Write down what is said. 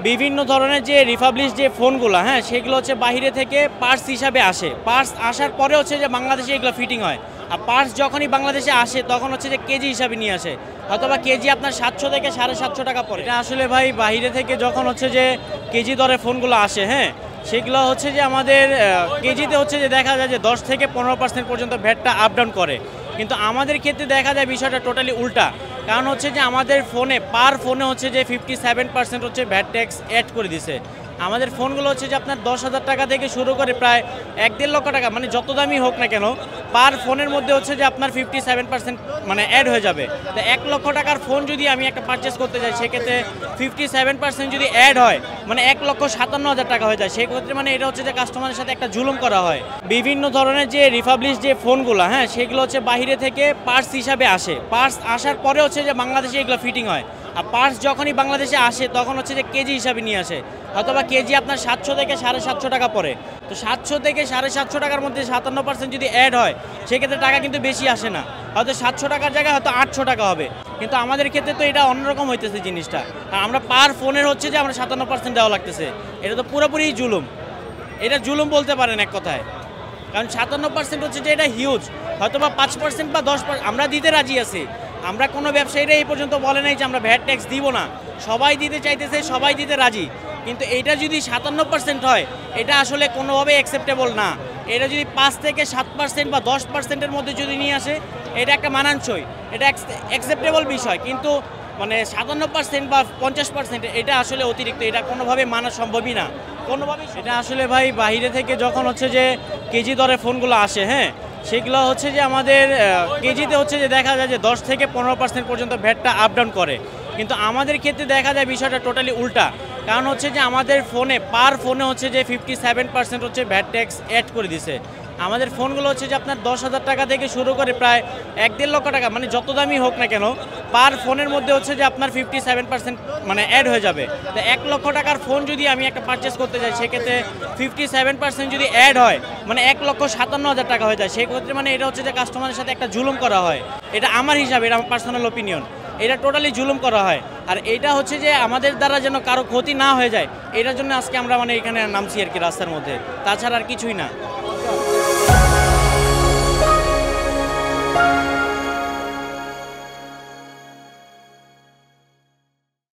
বিভিন্ন ধরনের যে রিফাবলিশ যে ফোনগুলো, হ্যাঁ, সেগুলো হচ্ছে বাইরে থেকে পার্টস হিসাবে আসে। পার্টস আসার পরে হচ্ছে যে বাংলাদেশে এগুলো ফিটিং হয়। আর পার্টস যখনই বাংলাদেশে আসে তখন হচ্ছে যে কেজি হিসাবে নিয়ে আসে। হয়তোবা কেজি আপনার 700 থেকে 750 টাকা পড়ে। এটা আসলে ভাই বাইরে থেকে যখন হচ্ছে যে কেজি দরে ফোনগুলো আসে, হ্যাঁ, সেগুলো হচ্ছে যে আমাদের কেজিতে হচ্ছে যে দেখা যায় যে 10 থেকে 15% পর্যন্ত ভ্যাটটা আপ ডাউন করে। কিন্তু আমাদের ক্ষেত্রে দেখা যায় বিষয়টা টোটালি উল্টা। কারণ হচ্ছে যে আমাদের ফোনে ফোনে হচ্ছে যে 57% হচ্ছে ভ্যাট ট্যাক্স অ্যাড করে দিছে। আমাদের ফোনগুলো হচ্ছে যে আপনার 10,000 টাকা থেকে শুরু করে প্রায় 1-1.5 লক্ষ টাকা, মানে যত দামি হোক না কেন, পার ফোনের মধ্যে হচ্ছে যে আপনার 57% মানে অ্যাড হয়ে যাবে। তো 1 লক্ষ টাকার ফোন যদি আমি একটা পারচেস করতে যাই, সেক্ষেত্রে 57% যদি অ্যাড হয় মানে 1,57,000 টাকা হয়ে যায়। সেক্ষেত্রে মানে এটা হচ্ছে যে কাস্টমারের সাথে একটা জুলুম করা হয়। বিভিন্ন ধরনের যে রিফাবলিশ যে ফোনগুলো, হ্যাঁ, সেগুলো হচ্ছে বাইরে থেকে পার্টস হিসাবে আসে। পার্টস আসার পরে হচ্ছে যে বাংলাদেশে এগুলো ফিটিং হয়। আর পার্টস যখনই বাংলাদেশে আসে তখন হচ্ছে যে কেজি হিসাবে নিয়ে আসে। হয়তোবা কেজি আপনার 700 থেকে 750 টাকা পড়ে। তো 700 থেকে 750 টাকার মধ্যে 57% যদি অ্যাড হয়, সেক্ষেত্রে টাকা কিন্তু বেশি আসে না। হয়তো 700 টাকার জায়গায় হয়তো 800 টাকা হবে। কিন্তু আমাদের ক্ষেত্রে তো এটা অন্যরকম হইতেছে জিনিসটা। আর আমরা পার ফোনের হচ্ছে যে আমরা 57% দেওয়া লাগতেছে। এটা তো পুরোপুরি জুলুম। এটা জুলুম বলতে পারেন এক কথায়। কারণ 57% হচ্ছে যে এটা হিউজ। হয়তোবা 5% বা 10% আমরা দিতে রাজি আছি। আমরা কোনো ব্যবসায়ীরা এই পর্যন্ত বলে নাই যে আমরা ভ্যাট ট্যাক্স দিব না। সবাই দিতে চাইতেছে, সবাই দিতে রাজি। কিন্তু এইটা যদি 57% হয়, এটা আসলে কোনোভাবেই অ্যাকসেপ্টেবল না। এটা যদি 5 থেকে 7% বা 10%-এর মধ্যে যদি নিয়ে আসে, এটা একটা মানানসই, এটা অ্যাকসেপ্টেবল বিষয়। কিন্তু মানে 57% বা 50% এটা আসলে অতিরিক্ত। এটা কোনোভাবে মানা সম্ভবই না, কোনোভাবেই। এটা আসলে ভাই বাইরে থেকে যখন হচ্ছে যে কেজি দরে ফোনগুলো আসে, হ্যাঁ, সেগুলো হচ্ছে যে আমাদের কেজিতে হচ্ছে যে দেখা যায় যে 10 থেকে 15% পর্যন্ত ভ্যাটটা আপ ডাউন করে। কিন্তু আমাদের ক্ষেত্রে দেখা যায় বিষয়টা টোটালি উল্টা। কারণ হচ্ছে যে আমাদের ফোনে হচ্ছে যে 57% হচ্ছে ভ্যাট ট্যাক্স অ্যাড করে দিছে। আমাদের ফোনগুলো হচ্ছে যে আপনার 10,000 টাকা থেকে শুরু করে প্রায় 1-1.5 লক্ষ টাকা, মানে যত দামি হোক না কেন, পার ফোনের মধ্যে হচ্ছে যে আপনার 57% মানে অ্যাড হয়ে যাবে। তো 1 লক্ষ টাকার ফোন যদি আমি একটা পারচেস করতে যাই, সেক্ষেত্রে 57% যদি অ্যাড হয় মানে 1,57,000 টাকা হয়ে যায়। সেক্ষেত্রে মানে এটা হচ্ছে যে কাস্টমারের সাথে একটা জুলুম করা হয়। এটা আমার হিসাবে, এটা আমার পার্সোনাল ওপিনিয়ন। এটা টোটালি জুলুম করা হয়। আর এটা হচ্ছে যে আমাদের দ্বারা যেন কারো ক্ষতি না হয়ে যায়, এটার জন্য আজকে আমরা মানে এখানে নামছি আর কি রাস্তার মধ্যে, তাছাড়া আর কিছুই না।